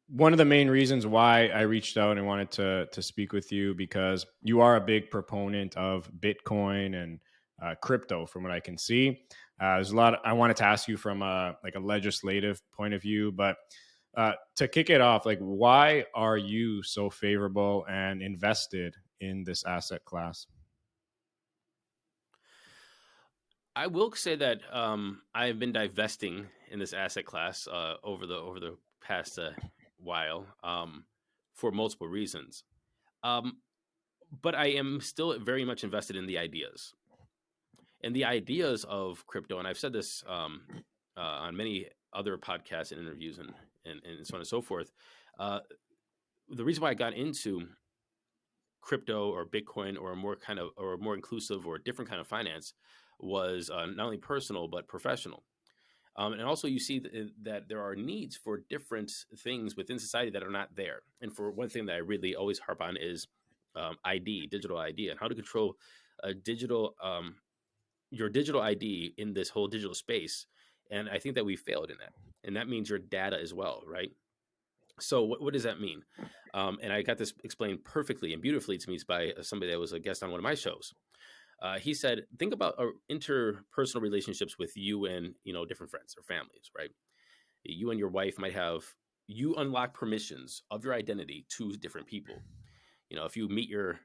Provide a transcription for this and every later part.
One of the main reasons why I reached out and wanted to speak with you, because you are a big proponent of Bitcoin and crypto, from what I can see. There's a lot I wanted to ask you from a legislative point of view, but to kick it off, like, why are you so favorable and invested in this asset class? I will say that I've been divesting in this asset class over the past while for multiple reasons. Um, but I am still very much invested in the ideas and the ideas of crypto. And I've said this on many other podcasts and interviews and so on and so forth. Uh, the reason why I got into crypto or Bitcoin or a more inclusive or different kind of finance was not only personal but professional. And also, you see that there are needs for different things within society that are not there. And for one thing that I really always harp on is ID, digital ID, and how to control digital your digital ID in this whole digital space. And I think that we failed in that, and that means your data as well, right? So what does that mean? And I got this explained perfectly and beautifully to me by somebody that was a guest on one of my shows. He said, think about interpersonal relationships with you and different friends or families, right? You and your wife might have you unlock permissions of your identity to different people. If you meet your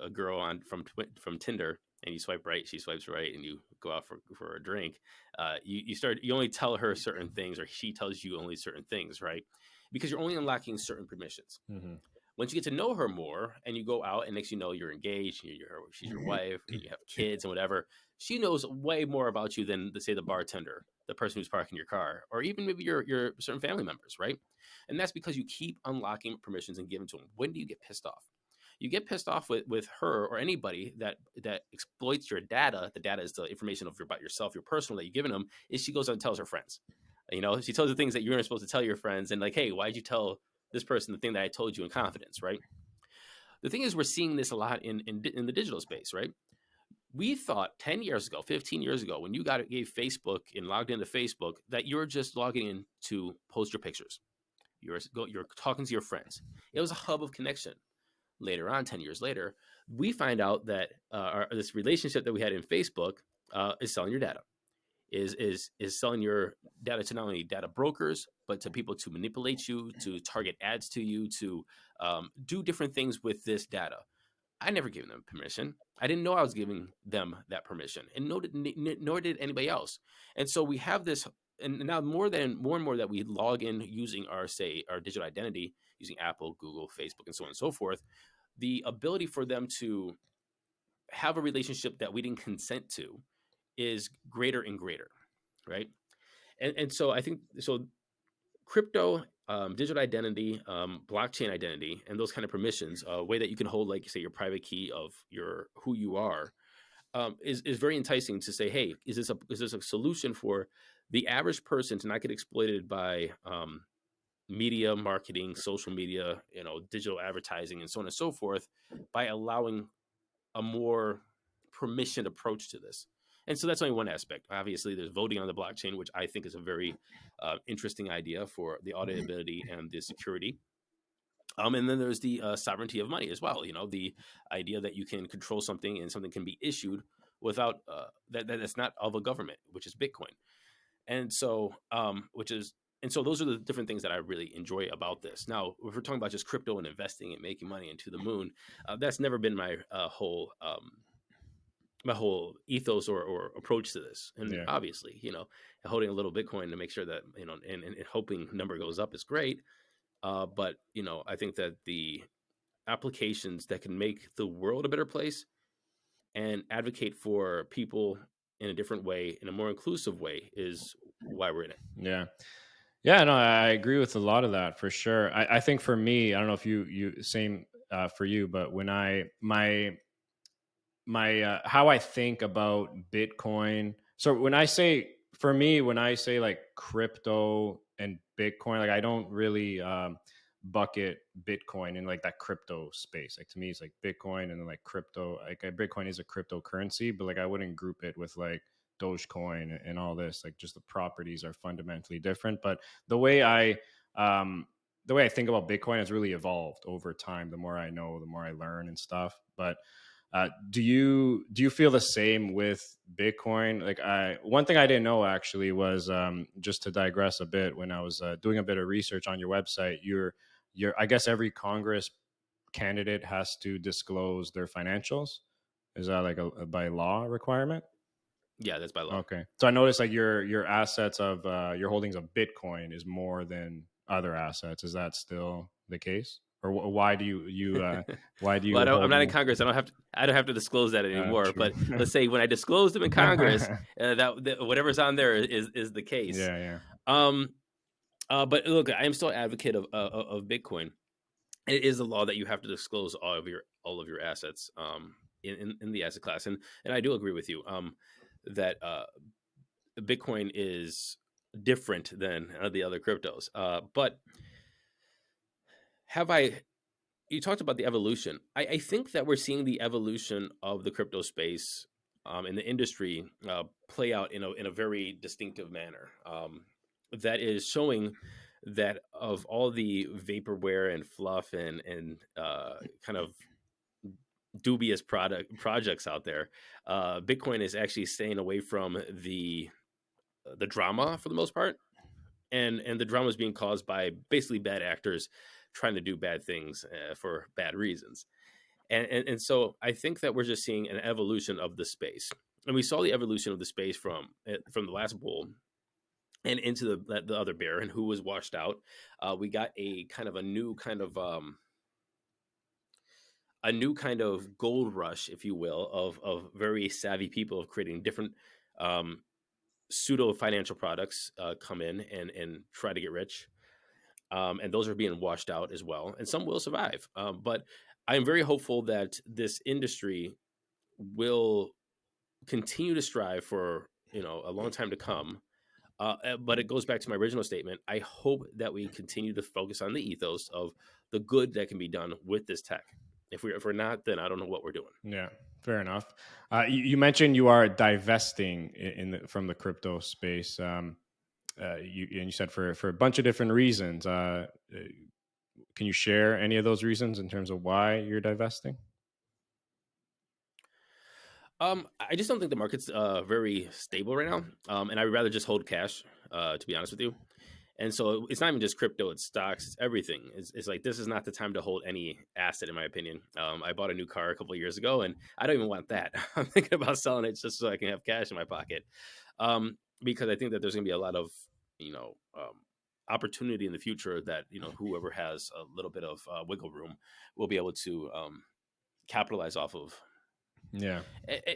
a girl from Tinder and you swipe right, she swipes right, and you go out for a drink, you only tell her certain things, or she tells you only certain things, right? Because you're only unlocking certain permissions. Mm-hmm. Once you get to know her more and you go out and next you're engaged, she's your wife and you have kids and whatever, she knows way more about you than, say, the bartender, the person who's parking your car, or even maybe your certain family members, right? And that's because you keep unlocking permissions and giving to them. When do you get pissed off? You get pissed off with her or anybody that exploits your data. The data is the information about yourself, your personal that you've given them. Is she goes out and tells her friends. She tells the things that you're supposed to tell your friends, and like, hey, why'd you tell this person the thing that I told you in confidence, right? The thing is, we're seeing this a lot in the digital space, right? We thought 10 years ago, 15 years ago, when you gave Facebook and logged into Facebook, that you're just logging in to post your pictures. You're talking to your friends. It was a hub of connection. Later on, 10 years later, we find out that this relationship that we had in Facebook is selling your data, is selling your data to not only data brokers, but to people to manipulate you, to target ads to you, to do different things with this data. I never gave them permission. I didn't know I was giving them that permission, and nor did anybody else. And so we have this, and now more and more that we log in using our digital identity, using Apple, Google, Facebook, and so on and so forth. The ability for them to have a relationship that we didn't consent to is greater and greater, right? And so I think so. Crypto, digital identity, blockchain identity, and those kind of permissions, a way that you can hold, like, say, your private key of your who you are, is very enticing to say, hey, is this a solution for the average person to not get exploited by media marketing, social media, digital advertising, and so on and so forth, by allowing a more permissioned approach to this. And so that's only one aspect. Obviously, there's voting on the blockchain, which I think is a very interesting idea for the auditability and the security. And then there's the sovereignty of money as well. The idea that you can control something and something can be issued without that's not of a government, which is Bitcoin. And so, those are the different things that I really enjoy about this. Now, if we're talking about just crypto and investing and making money into the moon, that's never been my whole ethos or approach to this. And Yeah. obviously, holding a little Bitcoin to make sure that, and hoping number goes up is great. But, I think that the applications that can make the world a better place and advocate for people in a different way, in a more inclusive way, is why we're in it. Yeah. Yeah, no, I agree with a lot of that for sure. I think for me, I don't know if you same for you, but when my how I think about Bitcoin. So when I say, for me, when I say like crypto and Bitcoin, like, I don't really bucket Bitcoin in like that crypto space. Like, to me, it's like Bitcoin and then like crypto. Like, Bitcoin is a cryptocurrency, but like I wouldn't group it with like Dogecoin and all this. Like, just the properties are fundamentally different. But the way I The way I think about Bitcoin has really evolved over time. The more I know, the more I learn and stuff. But do you feel the same with Bitcoin? Like, one thing I didn't know actually was, just to digress a bit. When I was doing a bit of research on your website, I guess every Congress candidate has to disclose their financials. Is that like a by law requirement? Yeah, that's by law. Okay. So I noticed like your assets of your holdings of Bitcoin is more than other assets. Is that still the case? Or why do why do Well, you I'm hold not in more? Congress. I don't have to disclose that anymore. True. But let's say when I disclose them in Congress, that whatever's on there is the case. Yeah, yeah. Um, but look, I am still an advocate of Bitcoin. It is a law that you have to disclose all of your assets in the asset class, and I do agree with you that Bitcoin is different than the other cryptos. But have I? You talked about the evolution. I think that we're seeing the evolution of the crypto space in the industry play out in a very distinctive manner. That is showing that of all the vaporware and fluff and kind of dubious projects out there, Bitcoin is actually staying away from the drama for the most part, and the drama is being caused by basically bad actors trying to do bad things for bad reasons. And so I think that we're just seeing an evolution of the space, and we saw the evolution of the space from the last bull and into the other bear, and who was washed out. We got a new kind of gold rush, if you will, of very savvy people of creating different pseudo financial products come in and try to get rich, and those are being washed out as well, and some will survive. But I am very hopeful that this industry will continue to strive for a long time to come. But it goes back to my original statement. I hope that we continue to focus on the ethos of the good that can be done with this tech. If we're not, then I don't know what we're doing. Yeah, fair enough. You mentioned you are divesting from the crypto space. You said for a bunch of different reasons. Can you share any of those reasons in terms of why you're divesting? I just don't think the market's very stable right now, and I'd rather just hold cash, to be honest with you. And so it's not even just crypto; it's stocks, it's everything. It's like this is not the time to hold any asset, in my opinion. I bought a new car a couple of years ago, and I don't even want that. I'm thinking about selling it just so I can have cash in my pocket, because I think that there's going to be a lot of you know um, opportunity in the future that whoever has a little bit of wiggle room will be able to capitalize off of. Yeah,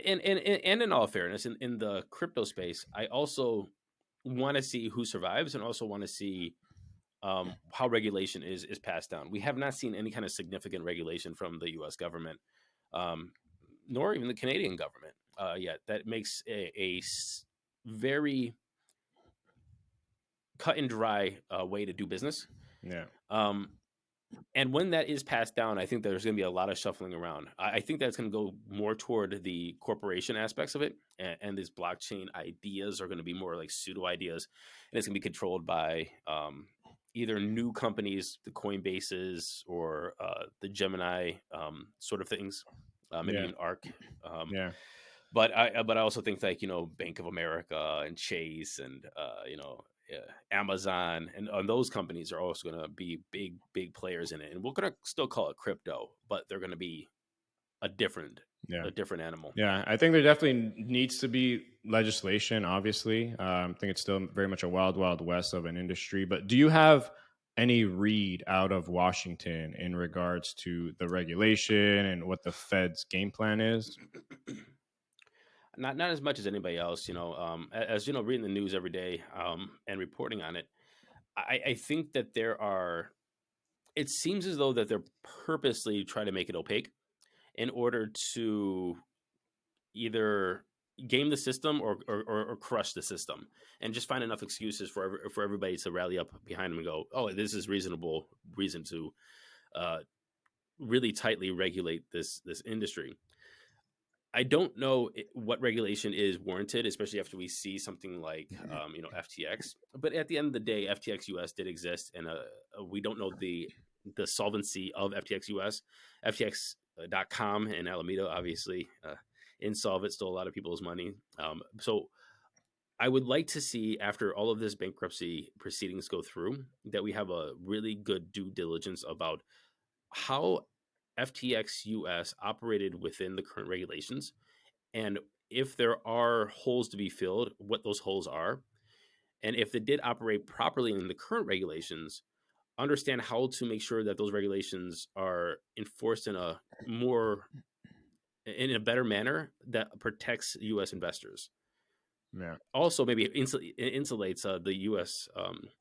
And in all fairness, in the crypto space, I also want to see who survives, and also want to see how regulation is passed down. We have not seen any kind of significant regulation from the U.S. government, um, nor even the Canadian government yet. That makes very cut and dry way to do business. yeah, Um, And when that is passed down, I think there's going to be a lot of shuffling around. I think that's going to go more toward the corporation aspects of it, and these blockchain ideas are going to be more like pseudo ideas, and it's going to be controlled by either new companies, the Coinbases, or the Gemini sort of things, maybe yeah, even Arc. Um, yeah. but I also think like Bank of America and Chase and Amazon and those companies are also going to be big players in it, and we're going to still call it crypto, but they're going to be a different Yeah. a different animal. Yeah, I think there definitely needs to be legislation. Obviously, I think it's still very much a wild, wild west of an industry. But do you have any read out of Washington in regards to the regulation and what the Fed's game plan is? Not as much as anybody else, as reading the news every day and reporting on it. I think that there are. It seems as though that they're purposely trying to make it opaque in order to either game the system or crush the system, and just find enough excuses for everybody to rally up behind them and go, oh, this is reasonable reason to uh, really tightly regulate this industry. I don't know what regulation is warranted, especially after we see something like, FTX. But at the end of the day, FTX US did exist, and we don't know the solvency of FTX US. FTX.com and Alameda, obviously, insolvent, stole a lot of people's money. So I would like to see, after all of this bankruptcy proceedings go through, that we have a really good due diligence about how FTX US operated within the current regulations, and if there are holes to be filled, what those holes are, and if they did operate properly in the current regulations, understand how to make sure that those regulations are enforced in a better manner that protects U.S. investors. Yeah. Also, maybe it insulates the U.S.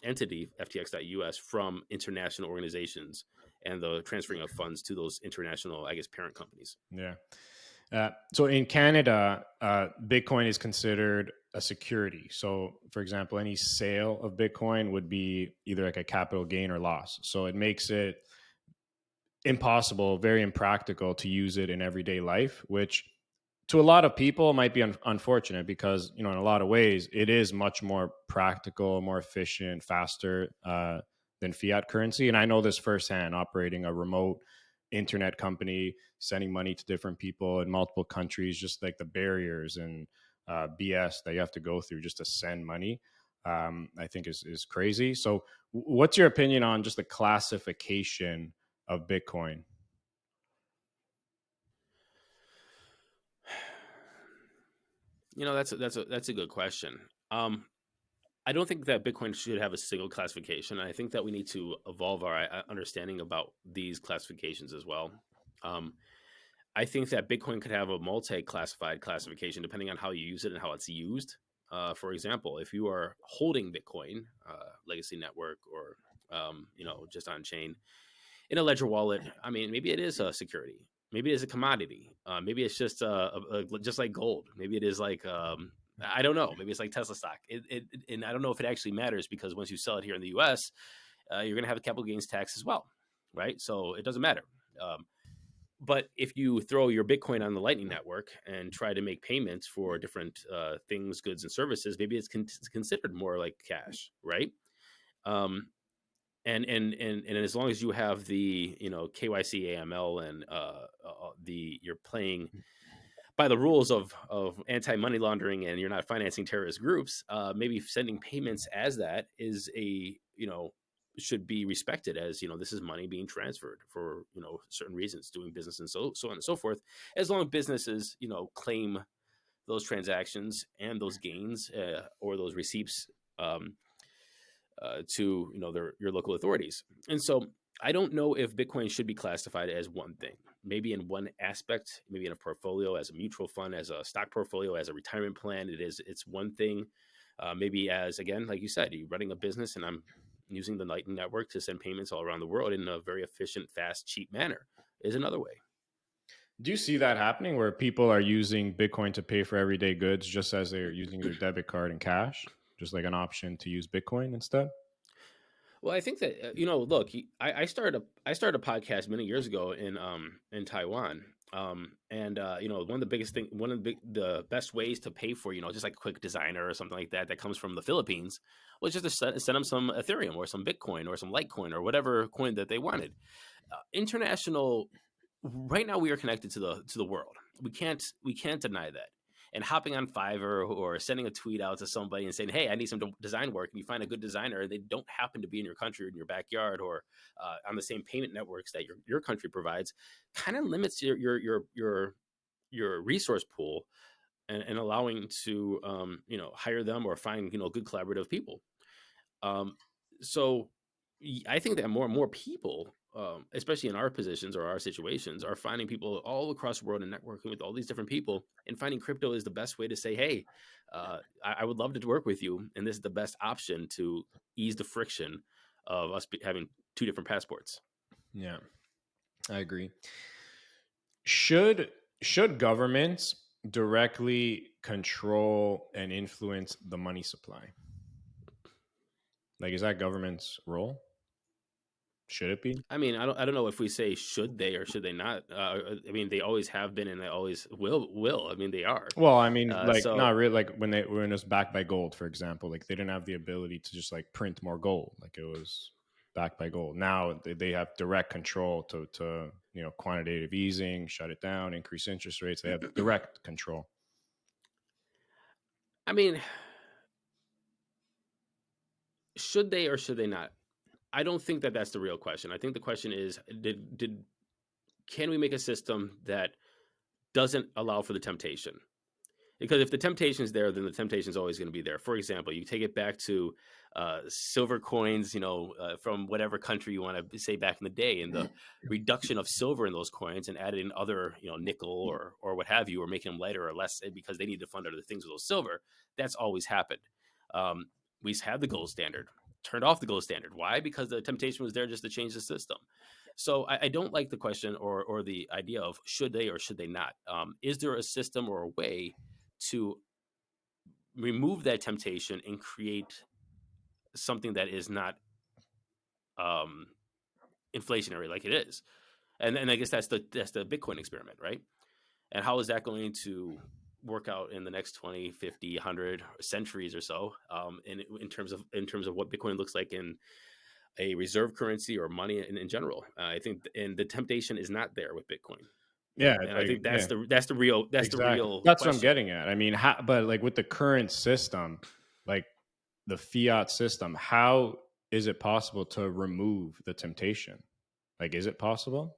Entity FTX.US from international organizations and the transferring of funds to those international, I guess, parent companies. Yeah. So in Canada, Bitcoin is considered a security. So, for example, any sale of Bitcoin would be either like a capital gain or loss. So it makes it impossible, very impractical to use it in everyday life, which to a lot of people might be unfortunate because, in a lot of ways, it is much more practical, more efficient, faster than fiat currency. And I know this firsthand, operating a remote internet company, sending money to different people in multiple countries, just like the barriers and BS that you have to go through just to send money, I think is crazy. So what's your opinion on just the classification of Bitcoin? That's a good question. I don't think that Bitcoin should have a single classification. I think that we need to evolve our understanding about these classifications as well. Um, I think that Bitcoin could have a multi-classified classification depending on how you use it and how it's used. For example, if you are holding Bitcoin, legacy network, or just on chain in a ledger wallet, I mean, maybe it is a security. Maybe it is a commodity. Maybe it's just just like gold. Maybe it is like I don't know. Maybe it's like Tesla stock. And I don't know if it actually matters because once you sell it here in the U.S., you're going to have a capital gains tax as well, right? So it doesn't matter. But if you throw your Bitcoin on the Lightning Network and try to make payments for different things, goods, and services, maybe it's considered more like cash, right? Um, and as long as you have the KYC, AML, and you're playing by the rules of anti money laundering, and you're not financing terrorist groups, maybe sending payments as that is should be respected as this is money being transferred for certain reasons, doing business, and so on and so forth. As long as businesses claim those transactions and those gains or those receipts to your local authorities. And so I don't know if Bitcoin should be classified as one thing. Maybe in one aspect, maybe in a portfolio, as a mutual fund, as a stock portfolio, as a retirement plan, it's one thing. Maybe as, again, like you said, you're running a business and I'm using the Lightning Network to send payments all around the world in a very efficient, fast, cheap manner is another way. Do you see that happening where people are using Bitcoin to pay for everyday goods just as they're using their debit card and cash, just like an option to use Bitcoin instead? Well, I think that look, I started a podcast many years ago in Taiwan, and one of the best ways to pay for just like a quick designer or something like that that comes from the Philippines was just to send them some Ethereum or some Bitcoin or some Litecoin or whatever coin that they wanted. International, right now we are connected to the world. We can't deny that. And hopping on Fiverr or sending a tweet out to somebody and saying, "Hey, I need some design work," and you find a good designer, and they don't happen to be in your country or in your backyard or on the same payment networks that your country provides, kind of limits your resource pool and allowing to hire them or find good collaborative people. Um, so I think that more and more people, especially in our positions or our situations, are finding people all across the world and networking with all these different people, and finding crypto is the best way to say, "Hey, I would love to work with you, and this is the best option to ease the friction of us having two different passports." Yeah, I agree. Should governments directly control and influence the money supply? Like, is that government's role? Should it be? I mean, I don't know if we say should they or should they not. I mean, they always have been and they always will. I mean, they are. Well, I mean, like So not really. Like when it was backed by gold, for example, like they didn't have the ability to just like print more gold. Like it was backed by gold. Now they have direct control to quantitative easing, shut it down, increase interest rates. They have direct control. I mean, should they or should they not? I don't think that that's the real question. I think the question is, did can we make a system that doesn't allow for the temptation? Because if the temptation is there, then the temptation is always going to be there. For example, you take it back to silver coins, from whatever country you want to say back in the day, and the reduction of silver in those coins and added in other, nickel or what have you, or making them lighter or less because they need to fund other things with those silver. That's always happened. We had the gold standard, turned off the gold standard. Why? Because the temptation was there just to change the system. So I don't like the question or the idea of should they or should they not. Is there a system or a way to remove that temptation and create something that is not um, inflationary like it is? And I guess that's the Bitcoin experiment, right? And how is that going to work out in the next 20, 50, 100 centuries or so, in terms of what Bitcoin looks like in a reserve currency or money in general? I think, and the temptation is not there with Bitcoin. Yeah, And I like think yeah, that's the real exactly. That's what I'm question. getting at. I mean, but like with the current system, like the fiat system, how is it possible to remove the temptation? Like, is it possible?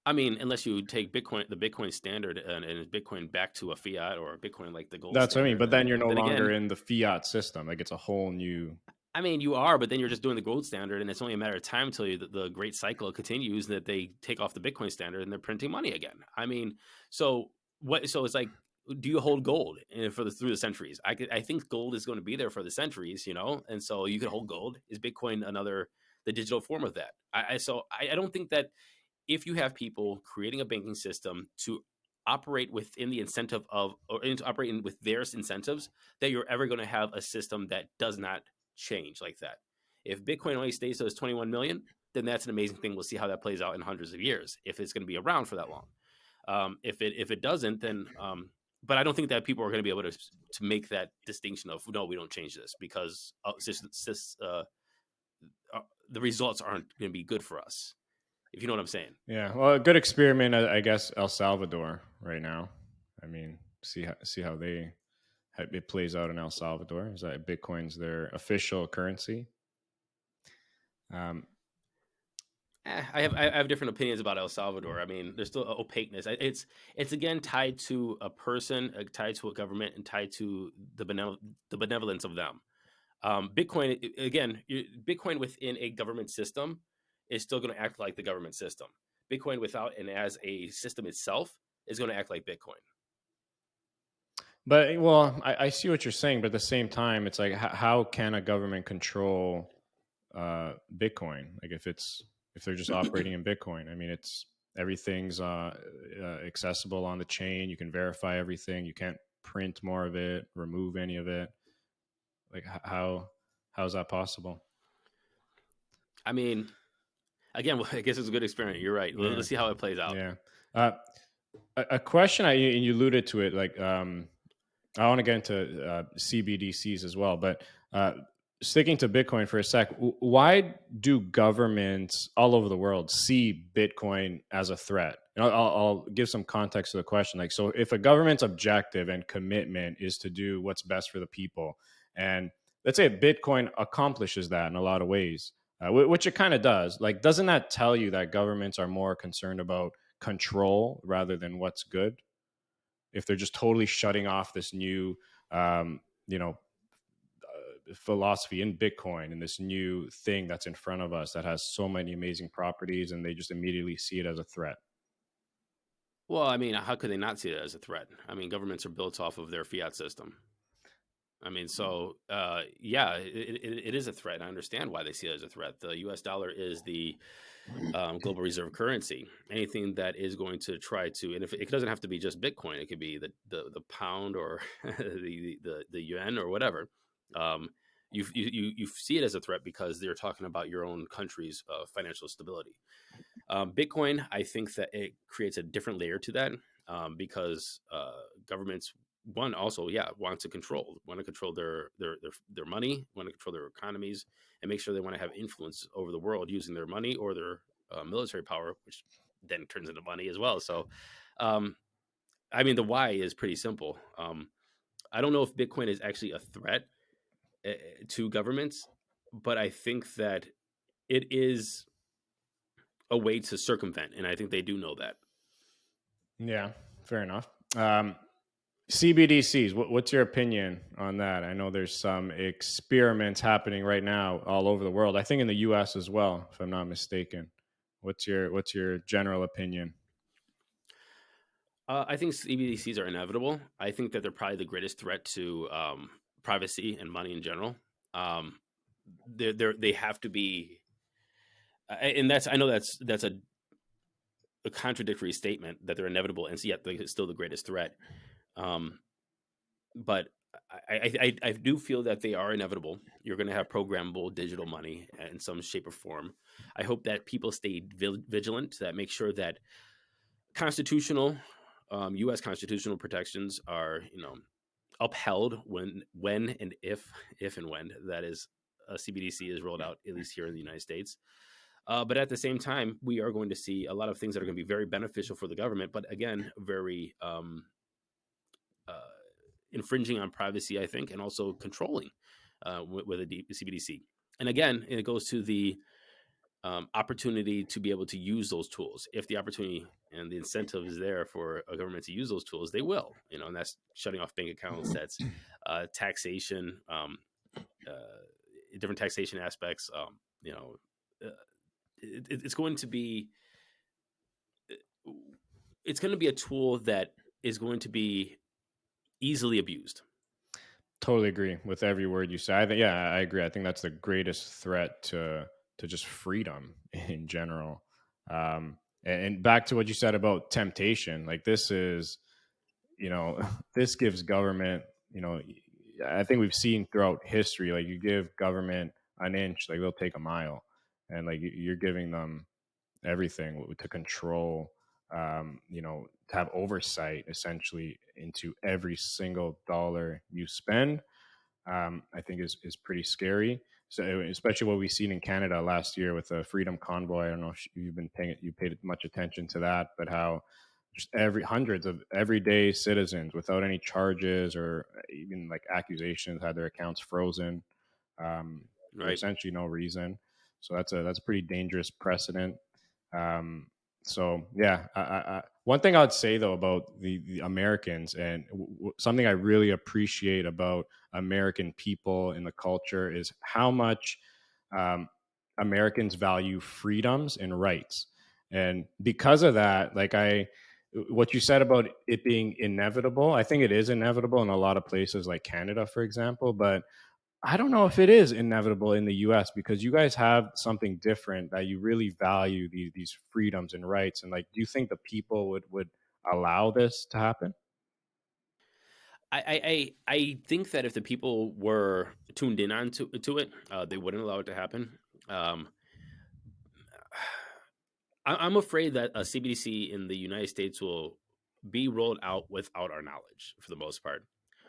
I mean, unless you take the Bitcoin standard, and Bitcoin back to a fiat or a Bitcoin like the gold That's what I mean. standard, But then you're no then longer again, in the fiat system. Like it's a whole new. I mean, you are, but then you're just doing the gold standard, and it's only a matter of time until the great cycle continues that they take off the Bitcoin standard and they're printing money again. I mean, so what? So it's like, do you hold gold through the centuries? I think gold is going to be there for the centuries, and so you could hold gold. Is Bitcoin the digital form of that? I don't think that if you have people creating a banking system to operate within the incentive of, or to operate with their incentives, that you're ever going to have a system that does not change like that. If Bitcoin only stays to its 21 million, then that's an amazing thing. We'll see how that plays out in hundreds of years if it's going to be around for that long. If it doesn't, then but I don't think that people are going to be able to make that distinction of no, we don't change this because the results aren't going to be good for us. If you know what I'm saying. Yeah, well, a good experiment, I guess, El Salvador right now. I mean, see how it plays out in El Salvador. Is that Bitcoin's their official currency? Um, I have different opinions about El Salvador. I mean, there's still opaqueness. It's again tied to a person, tied to a government, and tied to the benevolence of them. Bitcoin again, Bitcoin within a government system is still going to act like the government system. Bitcoin without and as a system itself is going to act like Bitcoin. but well, I see what you're saying, but at the same time, it's like how can a government control Bitcoin? Like if they're just operating in Bitcoin, I mean, everything's accessible on the chain. You can verify everything. You can't print more of it, remove any of it. Like how's that possible? I mean, again, I guess it's a good experiment. You're right. Yeah, Let's see how it plays out. yeah. Uh, a question and you alluded to it, like I want to get into CBDCs as well, but sticking to Bitcoin for a sec, why do governments all over the world see Bitcoin as a threat? And I'll give some context to the question. Like, so if a government's objective and commitment is to do what's best for the people, and let's say Bitcoin accomplishes that in a lot of ways, which it kind of does, like, doesn't that tell you that governments are more concerned about control rather than what's good? If they're just totally shutting off this new, um, you know, philosophy in Bitcoin and this new thing that's in front of us that has so many amazing properties, and they just immediately see it as a threat. Well, I mean, how could they not see it as a threat? I mean, governments are built off of their fiat system. I mean, so yeah, it is a threat. I understand why they see it as a threat. The U.S. dollar is the global reserve currency. Anything that is going to try to, and if it doesn't have to be just Bitcoin, it could be the pound or the yuan or whatever. Um, you see it as a threat because they're talking about your own country's financial stability. Bitcoin, I think that it creates a different layer to that, because governments, one, also, yeah, want to control their money, want to control their economies, and make sure they want to have influence over the world using their money or their military power, which then turns into money as well. So, um, I mean, the why is pretty simple. I don't know if Bitcoin is actually a threat uh, to governments, but I think that it is a way to circumvent, and I think they do know that. Yeah, fair enough. CBDCs, what's your opinion on that? I know there's some experiments happening right now all over the world. I think in the US as well, if I'm not mistaken. What's your general opinion? I think CBDCs are inevitable. I think that they're probably the greatest threat to privacy and money in general. Um, they have to be, and that's, I know that's a contradictory statement that they're inevitable, and yet they're still the greatest threat. Um, but I do feel that they are inevitable. You're going to have programmable digital money in some shape or form. I hope that people stay vigilant, that make sure that constitutional, U.S. constitutional protections are, upheld when and if and when that is a CBDC is rolled out, at least here in the United States. But at the same time, we are going to see a lot of things that are going to be very beneficial for the government, but again, very uh, infringing on privacy, I think, and also controlling with a CBDC. And again, it goes to the opportunity to be able to use those tools. If the opportunity and the incentive is there for a government to use those tools, they will. And that's shutting off bank accounts. That's taxation, different taxation aspects. Uh, it's going to be it's going to be a tool that is going to be easily abused. Totally agree with every word you say. Yeah, I agree. I think that's the greatest threat to just freedom in general. And back to what you said about temptation, like this is, this gives government, I think we've seen throughout history, like you give government an inch, like they'll take a mile, and like you're giving them everything to control, to have oversight essentially into every single dollar you spend. I think is pretty scary. So especially what we've seen in Canada last year with the Freedom Convoy. I don't know if you paid much attention to that, but how just hundreds of everyday citizens without any charges or even like accusations had their accounts frozen for Right. essentially no reason. So that's a pretty dangerous precedent. Um, so yeah, one thing I'd say though about the Americans and something I really appreciate about American people in the culture is how much um, Americans value freedoms and rights. And because of that, what you said about it being inevitable, I think it is inevitable in a lot of places like Canada, for example, but I don't know if it is inevitable in the US because you guys have something different that you really value these freedoms and rights. And like, do you think the people would allow this to happen? I think that if the people were tuned in on to it, they wouldn't allow it to happen. Um, I'm afraid that a CBDC in the United States will be rolled out without our knowledge for the most part,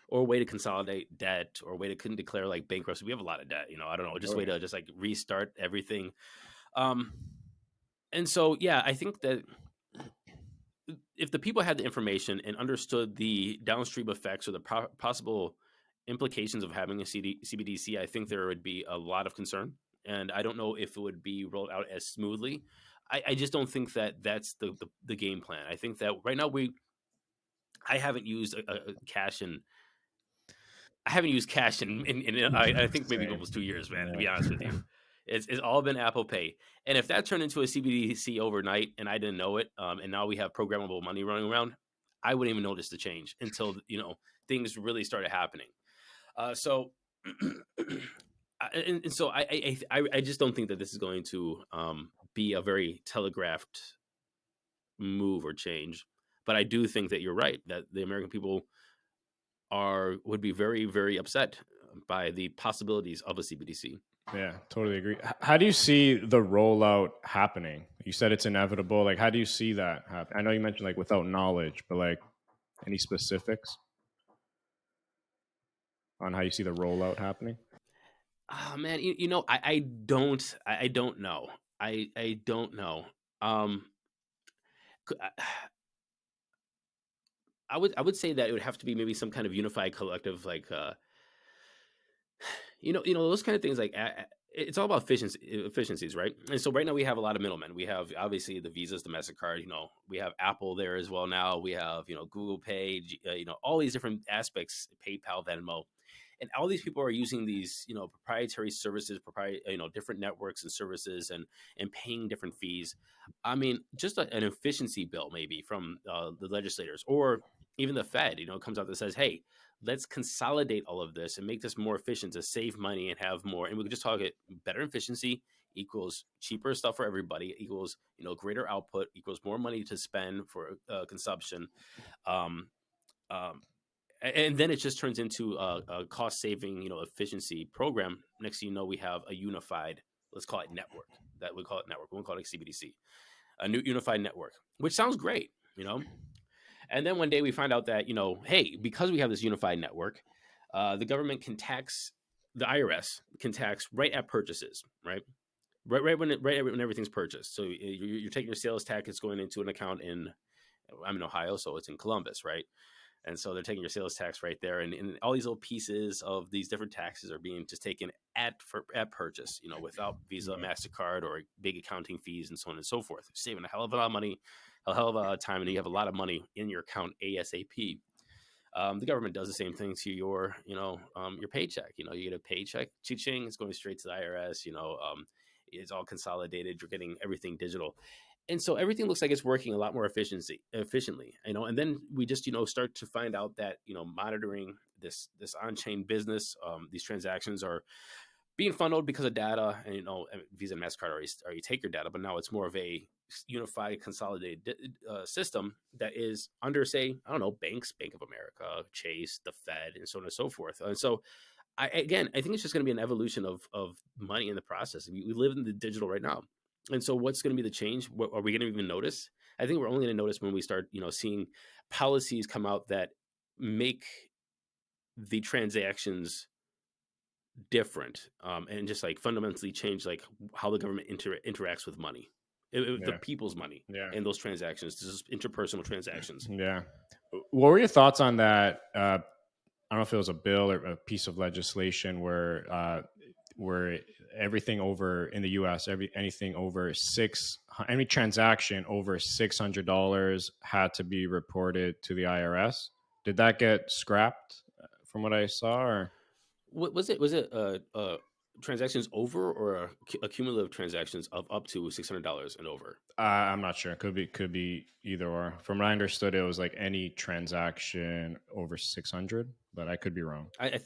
or a way to consolidate debt, or a way to couldn't declare like bankruptcy. We have a lot of debt, I don't know, just Oh a way yeah. to just like restart everything. Um, and so, yeah, I think that if the people had the information and understood the downstream effects or the possible implications of having a CBDC, I think there would be a lot of concern. And I don't know if it would be rolled out as smoothly. I just don't think that that's the game plan. I think that right now I haven't used cash in I haven't used cash I think maybe Same. almost 2 years, man. To be honest with Yeah. you, it's all been Apple Pay. And if that turned into a CBDC overnight and I didn't know it, and now we have programmable money running around, I wouldn't even notice the change until things really started happening. So, and so I just don't think that this is going to be a very telegraphed move or change. But I do think that you're right that the American people would be very, very upset by the possibilities of a CBDC. Yeah, totally agree. How do you see the rollout happening? You said it's inevitable. Like, how do you see that happen? I know you mentioned like without knowledge, but like any specifics on how you see the rollout happening? Oh man, I don't know. I don't know. Um, c- I, I would say that it would have to be maybe some kind of unified collective, like those kind of things. Like it's all about efficiencies, right? And so right now we have a lot of middlemen. We have obviously the Visas, the Mastercard. We have Apple there as well now. We have Google Pay. All these different aspects, PayPal, Venmo, and all these people are using these proprietary services, different networks and services, and paying different fees. I mean, just an efficiency bill maybe from the legislators or even the Fed comes out that says, hey, let's consolidate all of this and make this more efficient to save money and have more, and we could just talk it better efficiency equals cheaper stuff for everybody, equals greater output, equals more money to spend for consumption. um, um, and then it just turns into a cost saving efficiency program. Next thing you know, we have a unified, let's call it network. That we call it network, we won't call it CBDC, a new unified network, which sounds great. And then one day we find out that hey, because we have this unified network, the government can tax, the IRS can tax right at purchases, right? Right when everything's purchased. So you're taking your sales tax, it's going into an account I'm in Ohio, so it's in Columbus, right? And so they're taking your sales tax right there, and all these little pieces of these different taxes are being just taken at purchase, without Visa, Right. Mastercard, or big accounting fees and so on and so forth. You're saving a hell of a lot of money, a hell of a lot of time, and you have a lot of money in your account ASAP. The government does the same thing to your paycheck. You get a paycheck, ching, it's going straight to the IRS. It's all consolidated. You're getting everything digital, and so everything looks like it's working a lot more efficiently. And then we just start to find out that monitoring this on-chain business, these transactions are being funneled because of data, and Visa and Mastercard already take your data, but now it's more of a unified, consolidated system that is under, say, I don't know, banks, Bank of America, Chase, the Fed, and so on and so forth. And so, I think it's just going to be an evolution of money in the process. We live in the digital right now, and so what's going to be the change? What are we going to even notice? I think we're only going to notice when we start, seeing policies come out that make the transactions different, and just like fundamentally change like how the government interacts with money, the Yeah. people's money, Yeah. and those transactions, this is interpersonal transactions. Yeah. What were your thoughts on that? I don't know if it was a bill or a piece of legislation where everything over in the U.S. Anything over any transaction over $600 had to be reported to the IRS. Did that get scrapped from what I saw? Or What was it? Was it transactions over, or a cumulative transactions of up to $600 and over? I'm not sure. Could be either or. From what I understood, it was like any transaction over 600, but I could be wrong. I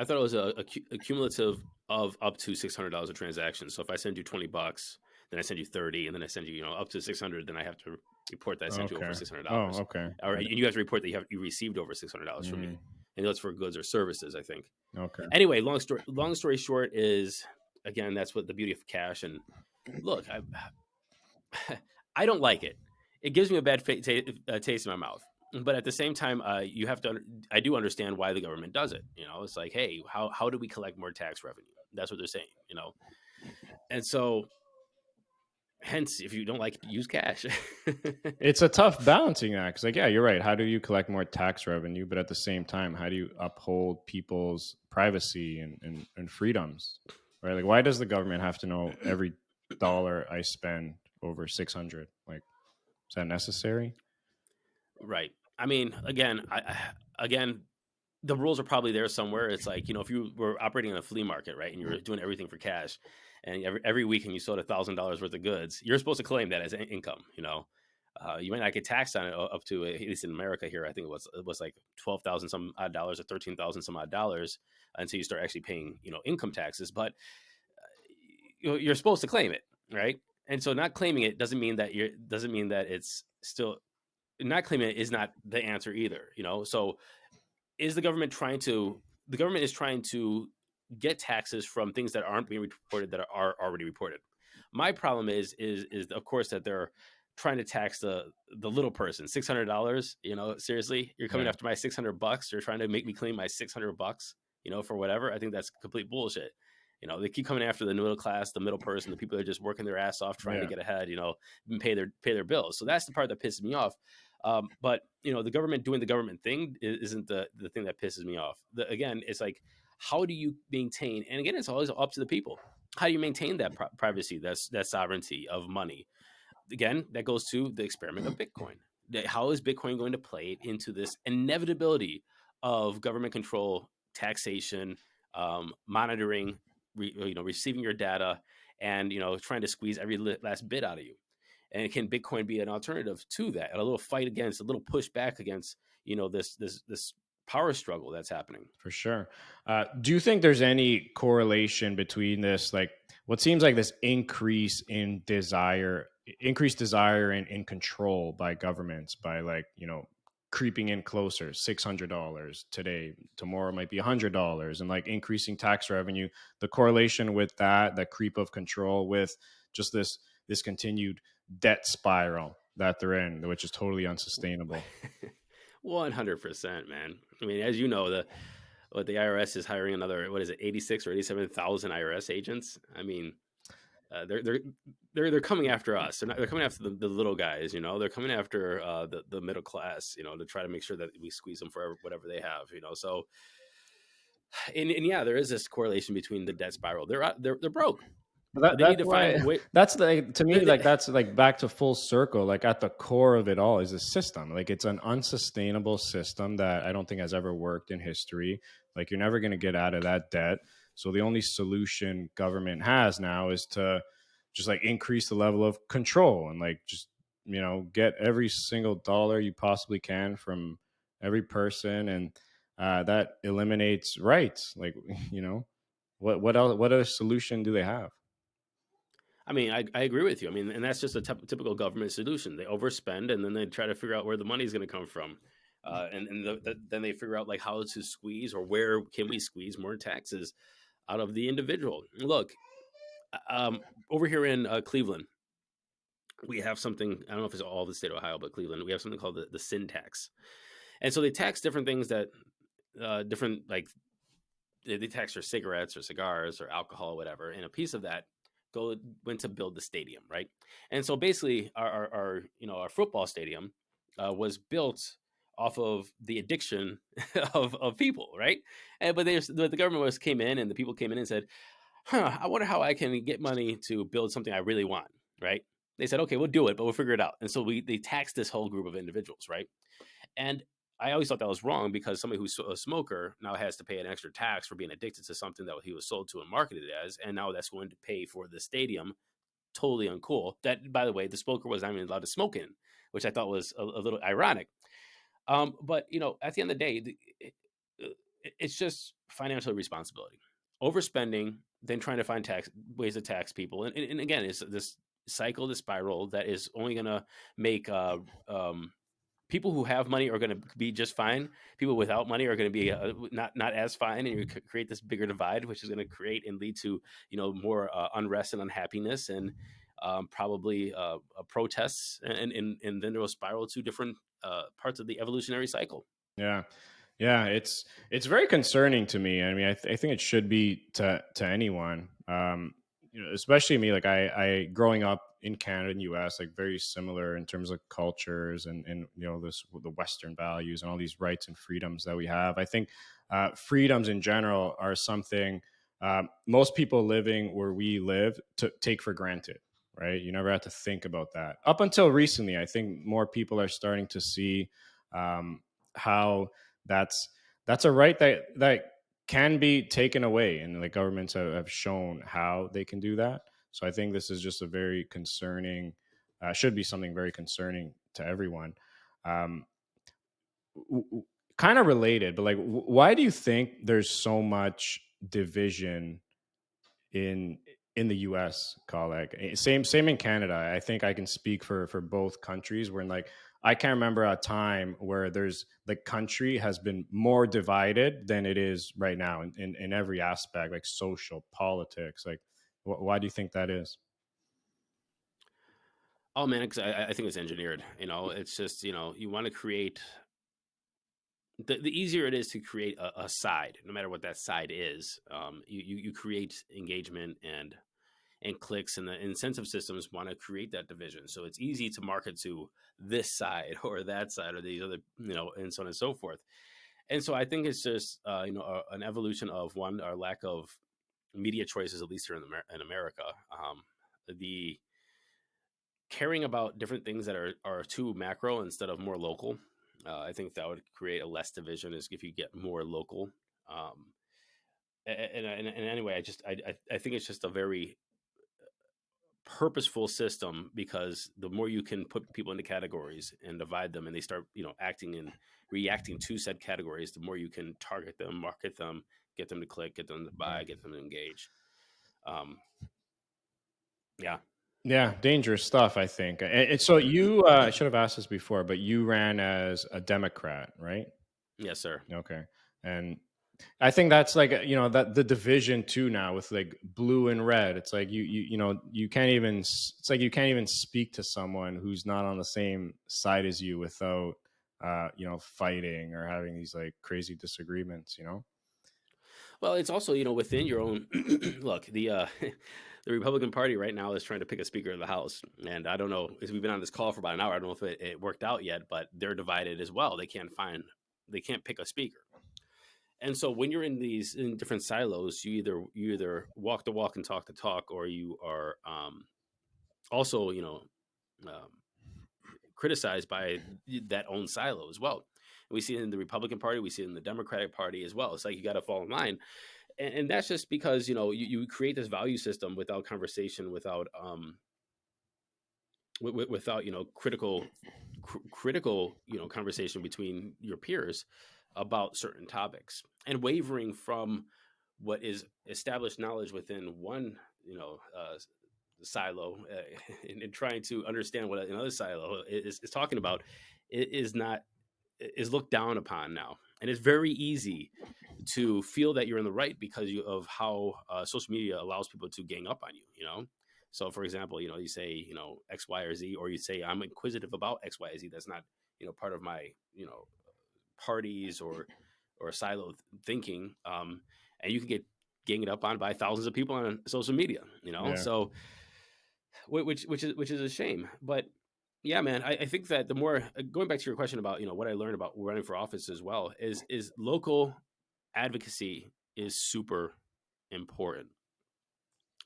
thought it was a cumulative of up to $600 a transaction. So if I send you $20, then I send you 30, and then I send you up to 600, then I have to report that I sent you over Okay. $600. Oh, okay. Or and you have to report that you received over $600 from me, Mhm. and that's for goods or services, I think. Okay. Anyway, long story short is, again, that's what the beauty of cash. And look, I don't like it. It gives me a bad taste in my mouth. But at the same time, you have to. I do understand why the government does it. It's like, hey, how do we collect more tax revenue? That's what they're saying. And so, hence, if you don't like it, use cash. It's a tough balancing act. 'Cause, like, yeah, you're right. How do you collect more tax revenue? But at the same time, how do you uphold people's privacy and freedoms? Right? Like, why does the government have to know every dollar I spend over 600? Like, is that necessary? Right. I mean, again, the rules are probably there somewhere. It's like, if you were operating in a flea market, right, and you're doing everything for cash, and every weekend you sold $1,000 worth of goods, you're supposed to claim that as income. You might not get taxed on it up to, at least in America here, I think it was like 12,000 some odd dollars or 13,000 some odd dollars until you start actually paying income taxes. But you're supposed to claim it, right? And so not claiming it doesn't mean that it's still, not claiming it is not the answer either. So is the government trying to the government is trying to get taxes from things that aren't being reported that are already reported. My problem is of course that they're trying to tax the little person. $600. Seriously, you're coming Yeah. after my $600. You're trying to make me claim my $600. For whatever. I think that's complete bullshit. They keep coming after the middle class, the middle person, the people that are just working their ass off trying to Yeah. get ahead. And pay their bills. So that's the part that pisses me off. But the government doing the government thing isn't the thing that pisses me off. Again, it's like, how do you maintain? And again, it's always up to the people. How do you maintain that privacy, that sovereignty of money? Again, that goes to the experiment of Bitcoin. How is Bitcoin going to play into this inevitability of government control, taxation, monitoring, receiving your data, and trying to squeeze every last bit out of you? And can Bitcoin be an alternative to that? A little fight against, a little pushback against, this power struggle that's happening. For sure. Do you think there's any correlation between this, like what seems like this increased desire and control by governments by creeping in closer, $600 today, tomorrow might be $100, and like increasing tax revenue, the correlation with that creep of control with just this continued debt spiral that they're in, which is totally unsustainable. 100%, man. I mean, as you know, the IRS is hiring another, what is it, 86 or 87,000 IRS agents. I mean, they're coming after us. They're coming after the little guys. They're coming after the middle class. To try to make sure that we squeeze them for whatever they have. So, and yeah, there is this correlation between the debt spiral. They're broke. But They need that's to why find way. that's like to me, They, like that's like back to full circle. Like at the core of it all is a system. Like it's an unsustainable system that I don't think has ever worked in history. Like you're never going to get out of that debt. So the only solution government has now is to just like increase the level of control and like just get every single dollar you possibly can from every person, and that eliminates rights. Like what else? What other solution do they have? I mean, I agree with you. I mean, and that's just a typical government solution. They overspend, and then they try to figure out where the money's going to come from, then they figure out like how to squeeze or where can we squeeze more taxes out of the individual. Look, over here in Cleveland, we have something. I don't know if it's all the state of Ohio, but Cleveland, we have something called the sin tax, and so they tax different things that different like they tax your cigarettes or cigars or alcohol or whatever, and a piece of that went to build the stadium, right? And so basically, our football stadium was built off of the addiction of people, right? But the government came in and the people came in and said, "Huh, I wonder how I can get money to build something I really want," right? They said, "Okay, we'll do it, but we'll figure it out." And so they taxed this whole group of individuals, right? And I always thought that was wrong because somebody who's a smoker now has to pay an extra tax for being addicted to something that he was sold to and marketed as, and now that's going to pay for the stadium. Totally uncool. That, by the way, the smoker was not even allowed to smoke in, which I thought was a little ironic. But at the end of the day, it's just financial responsibility, overspending, then trying to find ways to tax people, and again, it's this cycle, this spiral that is only going to make people who have money are going to be just fine. People without money are going to be not as fine, and you create this bigger divide, which is going to create and lead to more unrest and unhappiness, and probably protests, and then it will spiral to different parts of the evolutionary cycle. Yeah. Yeah, it's very concerning to me. I mean, I think it should be to anyone, especially me. Like I growing up in Canada and U.S., like very similar in terms of cultures and the Western values and all these rights and freedoms that we have. I think freedoms in general are something most people living where we live take for granted. Right? You never have to think about that. Up until recently, I think more people are starting to see how that's a right that can be taken away, and the governments have shown how they can do that. So I think this is just a very concerning, should be something very concerning to everyone. um, Kind of related, but like why do you think there's so much division in the US, Colleague? Same in Canada. I think I can speak for both countries, where in like I can't remember a time where the country has been more divided than it is right now in every aspect, like social, politics. Like, why do you think that is? Oh man, because I think it's engineered. It's just you want to create the easier it is to create a side, no matter what that side is. You create engagement and clicks, and the incentive systems want to create that division. So it's easy to market to this side or that side or these other, and so on and so forth. And so I think it's just an evolution of one, our lack of media choices, at least here in America. The caring about different things that are too macro instead of more local. I think that would create a less division is if you get more local. Um, and anyway, I think it's just a very purposeful system, because the more you can put people into categories and divide them, and they start acting and reacting to said categories, the more you can target them, market them, get them to click, get them to buy, get them to engage. um yeah. Yeah, dangerous stuff, I think. So Hmm. you, I should have asked this before, but you ran as a Democrat, right? Yes, sir. Okay. And I think that's like, that the division too now with like blue and red. It's like you can't even it's like you can't even speak to someone who's not on the same side as you without fighting or having these like crazy disagreements, you know? Well, it's also within your own look. The Republican Party right now is trying to pick a Speaker of the House, and I don't know, as we've been on this call for about an hour, I don't know if it worked out yet, but they're divided as well. They can't pick a speaker. And so when you're in different silos, you either walk the walk and talk the talk, or you are also um, criticized by that own silo as well. And we see it in the Republican Party, we see it in the Democratic Party as well. It's like you got to fall in line, and that's just because you create this value system without conversation, without without critical conversation between your peers about certain topics, and wavering from what is established knowledge within one silo, and trying to understand what another silo is talking about, is not is looked down upon now. And it's very easy to feel that you're in the right because of how social media allows people to gang up on you. So for example, you say X, Y, or Z, or you say I'm inquisitive about X, Y, or Z. That's not part of my parties or silo thinking. And you can get ganged up on by thousands of people on social media. Yeah. So which is a shame. But yeah, man, I think that the more, going back to your question about what I learned about running for office as well, is local advocacy is super important.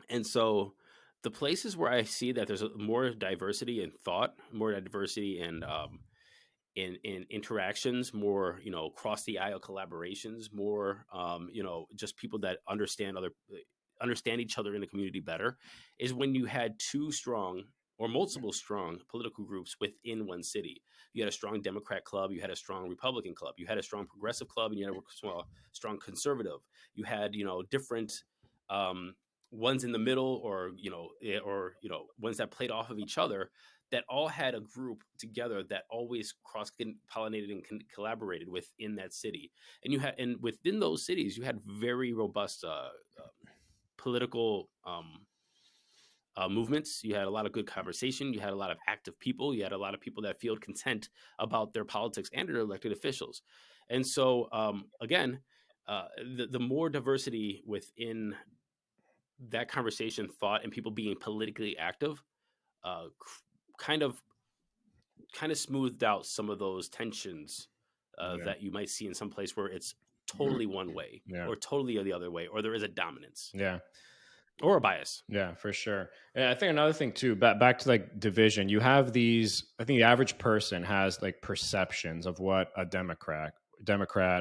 And so the places where I see that there's more diversity in thought, more diversity in interactions, more cross the aisle collaborations, more just people that understand each other in the community better, is when you had two strong or multiple strong political groups within one city. You had a strong Democrat club, you had a strong Republican club, you had a strong progressive club, and you had a strong conservative. You had different um, ones in the middle, or ones that played off of each other, that all had a group together that always cross pollinated and collaborated within that city. And within those cities, you had very robust political movements. You had a lot of good conversation. You had a lot of active people. You had a lot of people that feel content about their politics and their elected officials. And so, again, the more diversity within that conversation, thought, and people being politically active, uh, kind of smoothed out some of those tensions Yeah. that you might see in some place where it's totally one way Yeah. or totally the other way, or there is a dominance Yeah. or a bias. Yeah, for sure. And I think another thing too, back to like division, you have these, I think the average person has like perceptions of what a Democrat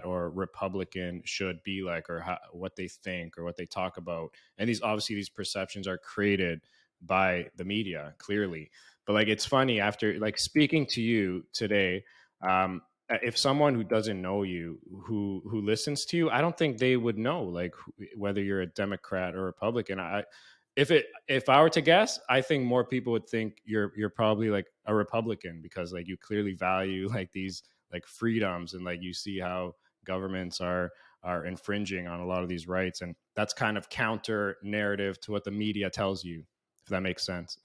or Republican should be like, or what they think or what they talk about. And these perceptions are created by the media, clearly. But like it's funny, after like speaking to you today, if someone who doesn't know you, who listens to you, I don't think they would know like whether you're a Democrat or Republican. if I were to guess, I think more people would think you're probably like a Republican, because like you clearly value like these like freedoms, and like you see how governments are infringing on a lot of these rights, and that's kind of counter narrative to what the media tells you, if that makes sense.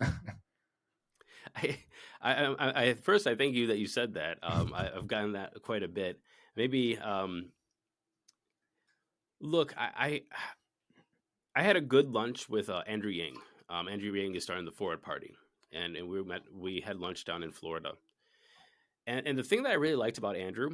I, at first, I thank you that you said that. I've gotten that quite a bit. Maybe, look, I had a good lunch with Andrew Yang. Andrew Yang is starting the Forward Party, and we had lunch down in Florida. And the thing that I really liked about Andrew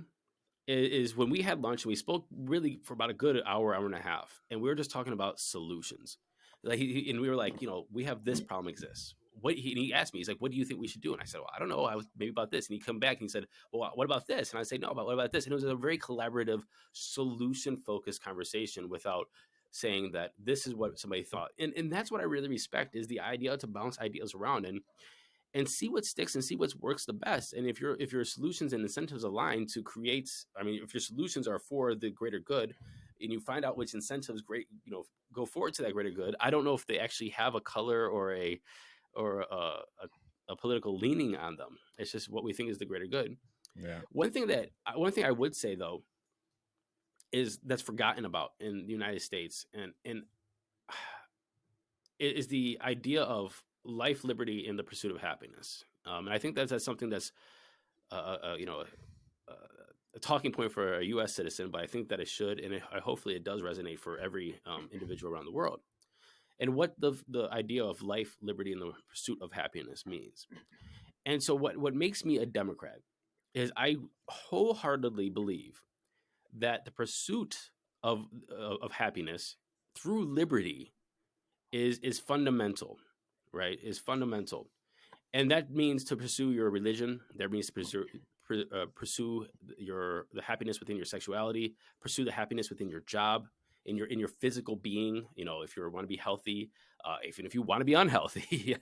is when we had lunch, we spoke really for about a good hour, hour and a half, and we were just talking about solutions. Like and we were like, we have this problem exists. And he asked me, he's like, "What do you think we should do?" And I said, "Well, I don't know. I was maybe about this." And he come back and he said, "Well, what about this?" And I say, "No, but what about this?" And it was a very collaborative, solution focused conversation without saying that this is what somebody thought. And that's what I really respect, is the idea to bounce ideas around and see what sticks and see what works the best. And if your solutions and incentives align to create, I mean, if your solutions are for the greater good, and you find out which incentives go forward to that greater good. I don't know if they actually have a color or a political leaning on them. It's just what we think is the greater good. Yeah. One thing I would say though is that's forgotten about in the United States, and is the idea of life, liberty, and the pursuit of happiness. And I think that's something that's a, a talking point for a U.S. citizen, but I think that it should, and hopefully it does resonate for every individual around the world. And what the idea of life, liberty, and the pursuit of happiness means. And so, what makes me a Democrat is I wholeheartedly believe that the pursuit of happiness through liberty is fundamental, right? Is fundamental, and that means to pursue your religion. That means to pursue the happiness within your sexuality, pursue the happiness within your job, in your physical being. If you want to be healthy, if you want to be unhealthy,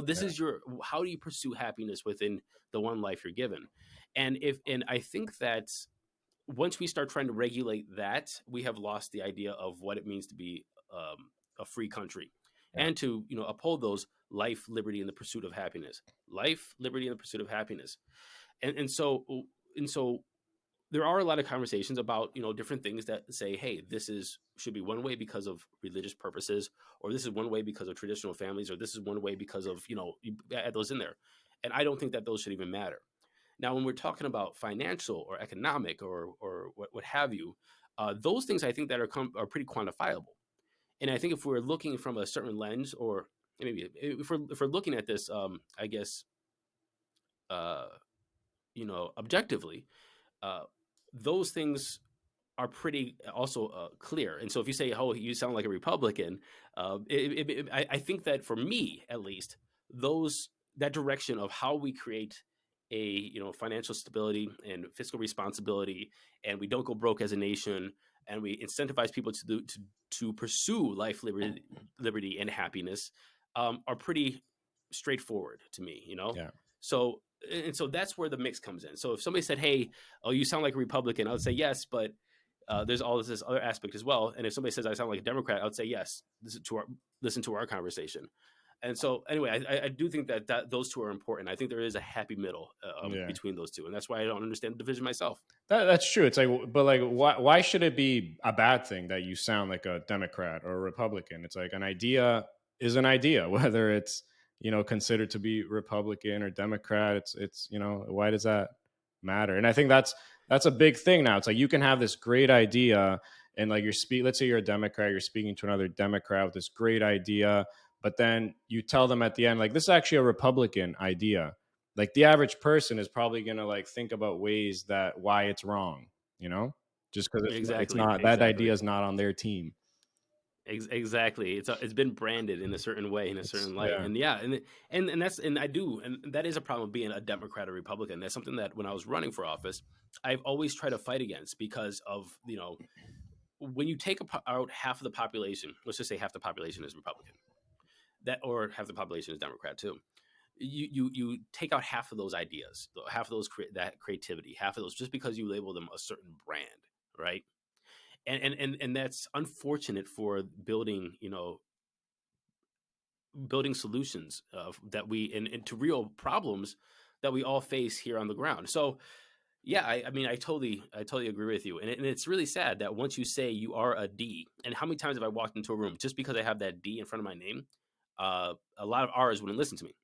this Yeah. is how do you pursue happiness within the one life you're given. And I think that once we start trying to regulate that, we have lost the idea of what it means to be a free country, Yeah. and to uphold those life, liberty, and the pursuit of happiness. Life, liberty, and the pursuit of happiness. And so there are a lot of conversations about different things that say, hey, should be one way because of religious purposes, or this is one way because of traditional families, or this is one way because of you add those in there. And I don't think that those should even matter. Now, when we're talking about financial or economic or what have you, those things I think that are pretty quantifiable. And I think if we're looking from a certain lens, or maybe if we're looking at this, I guess, uh, objectively, uh, those things are pretty also clear. And so if you say, "Oh, you sound like a Republican," I think that for me, at least, that direction of how we create a financial stability and fiscal responsibility, and we don't go broke as a nation, and we incentivize people to pursue life, liberty, and happiness, are pretty straightforward to me. Yeah. So and so that's where the mix comes in. So if somebody said, "Hey, oh, you sound like a Republican," I would say yes, but there's all this other aspect as well. And if somebody says I sound like a Democrat, I would say yes. Listen to our conversation. And so anyway, I do think that those two are important. I think there is a happy middle Yeah. between those two, and that's why I don't understand the division myself. That's true. It's like, but like, why should it be a bad thing that you sound like a Democrat or a Republican? It's like an idea is an idea, whether it's considered to be Republican or Democrat. It's why does that matter? And I think that's a big thing now. It's like you can have this great idea, and like let's say you're a Democrat, you're speaking to another Democrat with this great idea, but then you tell them at the end, like, this is actually a Republican idea. Like the average person is probably going to like think about ways that why it's wrong, you know, just because it's Exactly, not, that idea exactly. is not on their team. Exactly. It's been branded in a certain way, in a It's certain light, yeah. and yeah, and that's and that is a problem of being a Democrat or Republican. That's something that when I was running for office, I've always tried to fight against, because of when you take out half of the population. Let's just say half the population is Republican, or half the population is Democrat too. You take out half of those ideas, half of that creativity, half of those, just because you label them a certain brand, right? And that's unfortunate for building building solutions that we and to real problems that we all face here on the ground. So yeah, I mean, I totally agree with you, and it's really sad that once you say you are a D, and how many times have I walked into a room just because I have that D in front of my name? A lot of R's wouldn't listen to me,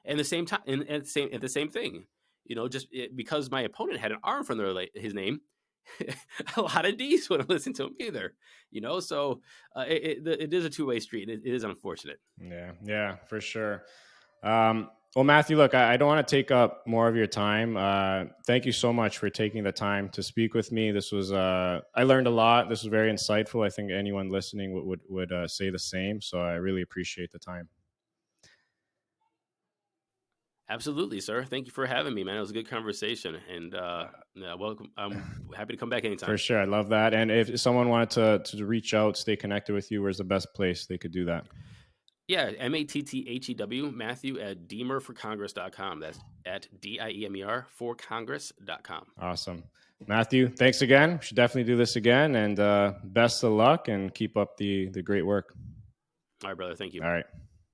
and the same time, and at the same thing, because my opponent had an R in front of his name, a lot of D's wouldn't listen to him either. So it is a two-way street. It is unfortunate. Yeah, for sure. Well, Matthew, look, I don't want to take up more of your time. Thank you so much for taking the time to speak with me. This was, I learned a lot. This was very insightful. I think anyone listening would say the same. So I really appreciate the time. Absolutely, sir. Thank you for having me, man. It was a good conversation, and welcome. I'm happy to come back anytime. For sure. I love that. And if someone wanted to reach out, stay connected with you, where's the best place they could do that? Yeah, MATTHEW, Matthew at diemerforcongress.com. That's at DIEMER for Congress.com. Awesome. Matthew, thanks again. We should definitely do this again. And best of luck and keep up the great work. All right, brother. Thank you. All right.